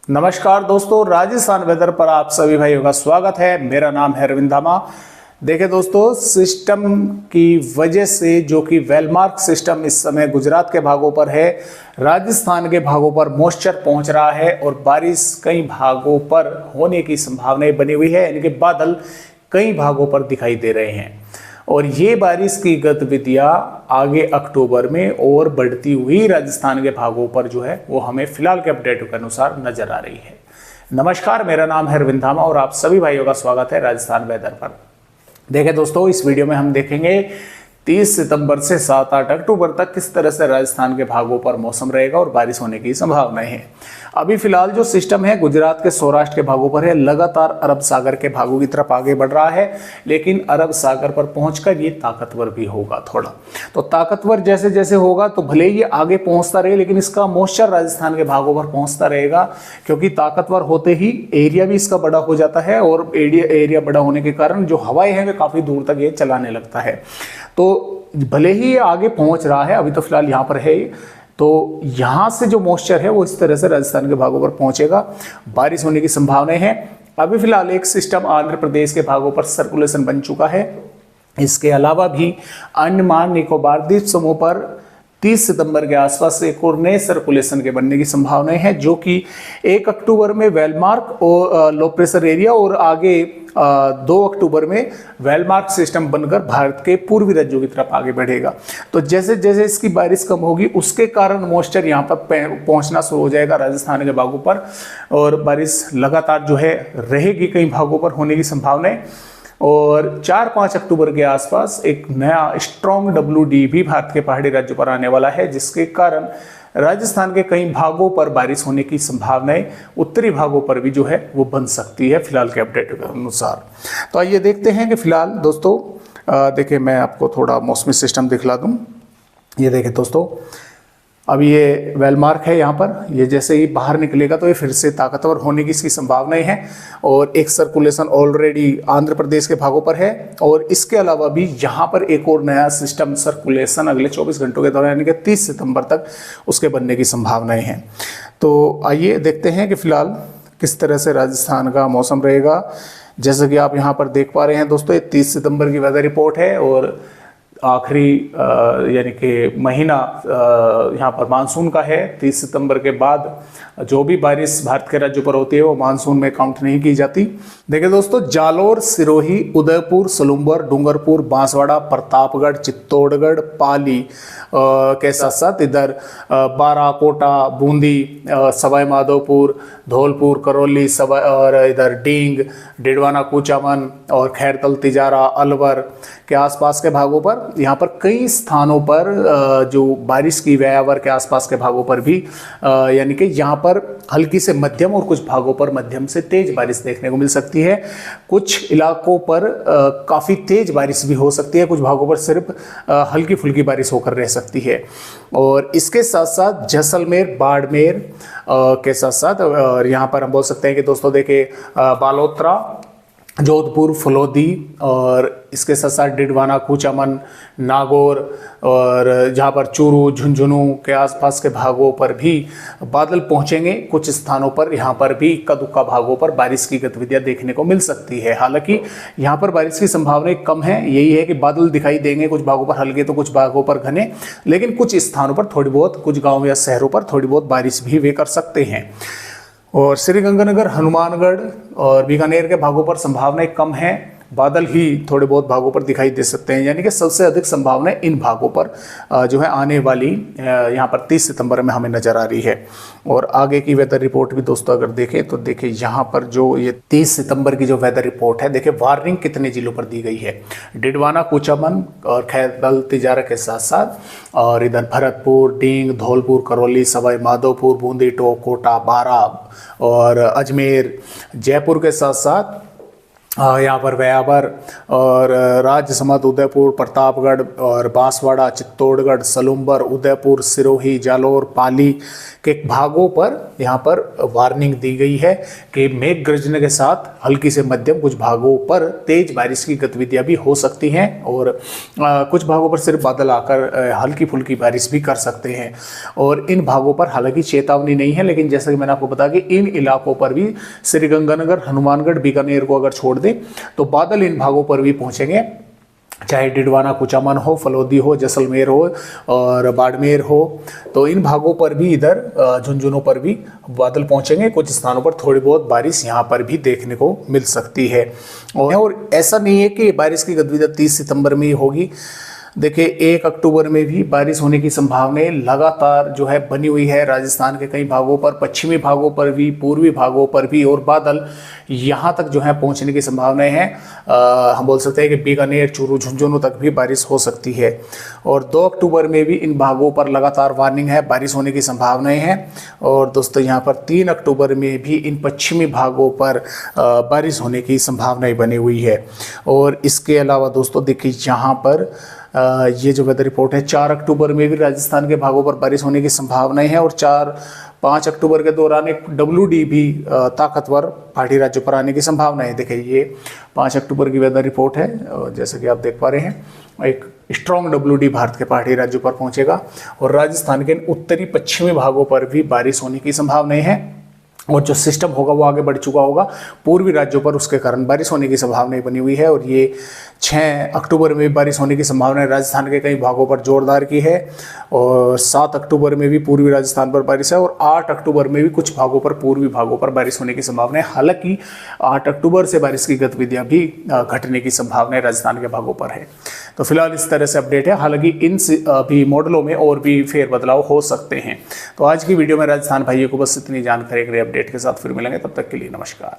नमस्कार दोस्तों, राजस्थान वेदर पर आप सभी भाइयों का स्वागत है। मेरा नाम है रविंद्र धामा। देखिए दोस्तों, सिस्टम की वजह से जो कि वेलमार्क सिस्टम इस समय गुजरात के भागों पर है, राजस्थान के भागों पर मॉइस्चर पहुंच रहा है और बारिश कई भागों पर होने की संभावनाएं बनी हुई है, यानी कि बादल कई भागों पर दिखाई दे रहे हैं और ये बारिश की गतिविधियां आगे अक्टूबर में और बढ़ती हुई राजस्थान के भागों पर जो है वो हमें फिलहाल के अपडेट के अनुसार नजर आ रही है। नमस्कार, मेरा नाम है रविंद्र धामा और आप सभी भाइयों का स्वागत है राजस्थान वेदर पर। देखें दोस्तों, इस वीडियो में हम देखेंगे 30 सितंबर से 7-8 अक्टूबर तक किस तरह से राजस्थान के भागों पर मौसम रहेगा और बारिश होने की संभावनाएं हैं। अभी फिलहाल जो सिस्टम है गुजरात के सौराष्ट्र के भागों पर है, लगातार अरब सागर के भागों की तरफ आगे बढ़ रहा है, लेकिन अरब सागर पर पहुंचकर ये ताकतवर भी होगा थोड़ा। तो ताकतवर जैसे जैसे होगा तो भले ही आगे पहुंचता रहे, लेकिन इसका मॉइस्चर राजस्थान के भागों पर पहुंचता रहेगा, क्योंकि ताकतवर होते ही एरिया भी इसका बड़ा हो जाता है और एरिया बड़ा होने के कारण जो हवाएं हैं वे काफी दूर तक ये चलाने लगता है। तो भले ही ये आगे पहुंच रहा है, अभी तो फिलहाल यहाँ पर है, तो यहां से जो मॉइस्चर है वो इस तरह से राजस्थान के भागों पर पहुंचेगा, बारिश होने की संभावनाएं हैं। अभी फिलहाल एक सिस्टम आंध्र प्रदेश के भागों पर सर्कुलेशन बन चुका है। इसके अलावा भी अंडमान निकोबार द्वीप समूह पर 30 सितंबर के आसपास एक और नए सर्कुलेशन के बनने की संभावनाएं हैं, जो कि 1 अक्टूबर में वेलमार्क और लो प्रेशर एरिया और आगे 2 अक्टूबर में वेलमार्क सिस्टम बनकर भारत के पूर्वी राज्यों की तरफ आगे बढ़ेगा। तो जैसे जैसे इसकी बारिश कम होगी उसके कारण मॉइस्चर यहाँ पर पहुंचना शुरू हो जाएगा राजस्थान के भागों पर और बारिश लगातार जो है रहेगी कई भागों पर होने की संभावनाएं। और 4-5 अक्टूबर के आसपास एक नया स्ट्रॉन्ग WD भी भारत के पहाड़ी राज्यों पर आने वाला है, जिसके कारण राजस्थान के कई भागों पर बारिश होने की संभावनाएं उत्तरी भागों पर भी जो है वो बन सकती है फिलहाल के अपडेट के अनुसार। तो आइए देखते हैं कि फिलहाल दोस्तों देखिए, मैं आपको थोड़ा मौसमी सिस्टम दिखला दूं। ये देखिए दोस्तों, अब ये वेलमार्क है यहाँ पर, ये जैसे ही बाहर निकलेगा तो ये फिर से ताकतवर होने की इसकी संभावनाएं हैं और एक सर्कुलेशन ऑलरेडी आंध्र प्रदेश के भागों पर है और इसके अलावा भी यहाँ पर एक और नया सिस्टम सर्कुलेशन अगले 24 घंटों के दौरान यानी कि 30 सितंबर तक उसके बनने की संभावनाएं हैं। तो आइए देखते हैं कि फिलहाल किस तरह से राजस्थान का मौसम रहेगा। जैसे कि आप यहाँ पर देख पा रहे हैं दोस्तों, ये 30 सितंबर की वेदर रिपोर्ट है और आखिरी यानी कि महीना यहाँ पर मानसून का है। 30 सितंबर के बाद जो भी बारिश भारत के राज्यों पर होती है वो मानसून में काउंट नहीं की जाती। देखिए दोस्तों, जालोर, सिरोही, उदयपुर, सलूम्बर, डूंगरपुर, बांसवाड़ा, प्रतापगढ़, चित्तौड़गढ़, पाली के साथ साथ इधर बारा, कोटा, बूंदी, सवाई माधोपुर, धौलपुर, करौली, और इधर डींग, डिडवाना, कुचामन और खैरतल, तिजारा, अलवर के आसपास के भागों पर यहाँ पर कई स्थानों पर जो बारिश की व्यायावर के आसपास के भागों पर भी यानी कि यहाँ पर हल्की से मध्यम और कुछ भागों पर मध्यम से तेज बारिश देखने को मिल सकती है। कुछ इलाकों पर काफ़ी तेज बारिश भी हो सकती है, कुछ भागों पर सिर्फ हल्की फुल्की बारिश होकर रह सकती है। और इसके साथ साथ जैसलमेर, बाड़मेर के साथ साथ और यहाँ पर हम बोल सकते हैं कि दोस्तों देखिए बालोतरा, जोधपुर, फलोदी और इसके साथ साथ डिडवाना, कुचामन, नागौर और जहाँ पर चूरू, झुंझुनू के आसपास के भागों पर भी बादल पहुँचेंगे। कुछ स्थानों पर यहाँ पर भी इक्का दुक्का भागों पर बारिश की गतिविधियाँ देखने को मिल सकती है। हालांकि यहाँ पर बारिश की संभावनाएं कम है, यही है कि बादल दिखाई देंगे, कुछ भागों पर हल्के तो कुछ भागों पर घने, लेकिन कुछ स्थानों पर थोड़ी बहुत, कुछ गाँव या शहरों पर थोड़ी बहुत बारिश भी वे कर सकते हैं। और श्रीगंगानगर, हनुमानगढ़ और बीकानेर के भागों पर संभावनाएं कम हैं, बादल ही थोड़े बहुत भागों पर दिखाई दे सकते हैं, यानी कि सबसे अधिक संभावनाएं इन भागों पर जो है आने वाली यहाँ पर 30 सितंबर में हमें नजर आ रही है। और आगे की वेदर रिपोर्ट भी दोस्तों अगर देखें तो देखिए यहाँ पर जो ये 30 सितंबर की जो वेदर रिपोर्ट है, देखिए वार्निंग कितने जिलों पर दी गई है। डिडवाना, कुचामन और खैरतल, तिजारा के साथ साथ और इधर भरतपुर, डींग, धौलपुर, करौली, सवाई माधोपुर, बूंदी, टोंक, कोटा, बारा और अजमेर, जयपुर के साथ साथ यहाँ पर व्यावर और राजसमंद, उदयपुर, प्रतापगढ़ और बांसवाड़ा, चित्तौड़गढ़, सलूम्बर, उदयपुर, सिरोही, जालौर, पाली के भागों पर यहाँ पर वार्निंग दी गई है कि मेघ गर्जन के साथ हल्की से मध्यम कुछ भागों पर तेज बारिश की गतिविधियाँ भी हो सकती हैं और कुछ भागों पर सिर्फ बादल आकर हल्की फुल्की बारिश भी कर सकते हैं। और इन भागों पर हालांकि चेतावनी नहीं है, लेकिन जैसा कि मैंने आपको बताया कि इन इलाकों पर भी श्रीगंगानगर, हनुमानगढ़, बीकानेर को अगर छोड़ दें तो बादल इन भागों पर भी पहुंचेंगे, चाहे डिडवाना, कुचामन हो, फलोदी हो, जैसलमेर हो और बाड़मेर हो। तो इन भागों पर भी, इधर झुंझुनों पर भी बादल पहुंचेंगे। कुछ स्थानों पर थोड़ी बहुत बारिश यहाँ पर भी देखने को मिल सकती है। और ऐसा नहीं है कि बारिश की गतिविधि 30 सितंबर में ही होगी। देखिए 1 अक्टूबर में भी बारिश होने की संभावनाएं लगातार जो है बनी हुई है। राजस्थान के कई भागों पर, पश्चिमी भागों पर भी, पूर्वी भागों पर भी, और बादल यहाँ तक जो है पहुँचने की संभावनाएं हैं। हम बोल सकते हैं कि बीकानेर, चूरू, झुंझुनू तक भी बारिश हो सकती है। और 2 अक्टूबर में भी इन भागों पर लगातार वार्निंग है, बारिश होने की संभावनाएं हैं। और दोस्तों यहाँ पर 3 अक्टूबर में भी इन पश्चिमी भागों पर बारिश होने की संभावनाएं बनी हुई है। और इसके अलावा दोस्तों देखिए यहाँ पर ये जो वेदर रिपोर्ट है, 4 अक्टूबर में भी राजस्थान के भागों पर बारिश होने की संभावनाएं हैं। और 4-5 अक्टूबर के दौरान एक WD भी ताकतवर पहाड़ी राज्यों पर आने की संभावना है। देखिए ये 5 अक्टूबर की वेदर रिपोर्ट है, जैसे कि आप देख पा रहे हैं, एक स्ट्रॉन्ग WD भारत के पहाड़ी राज्यों पर पहुंचेगा और राजस्थान के उत्तरी पश्चिमी भागों पर भी बारिश होने की संभावनाएं हैं। और जो सिस्टम होगा वो आगे बढ़ चुका होगा पूर्वी राज्यों पर, उसके कारण बारिश होने की संभावना बनी हुई है। और ये 6 अक्टूबर में भी बारिश होने की संभावना राजस्थान के कई भागों पर जोरदार की है। और 7 अक्टूबर में भी पूर्वी राजस्थान पर बारिश है। और 8 अक्टूबर में भी कुछ भागों पर, पूर्वी भागों पर बारिश होने की संभावना है। हालांकि 8 अक्टूबर से बारिश की गतिविधियां भी घटने की संभावना राजस्थान के भागों पर है। तो फिलहाल इस तरह से अपडेट है। हालांकि इन भी मॉडलों में और भी फेर बदलाव हो सकते हैं। तो आज की वीडियो में राजस्थान भाइयों को बस इतनी जानकारी के अपडेट के साथ फिर मिलेंगे, तब तक के लिए नमस्कार।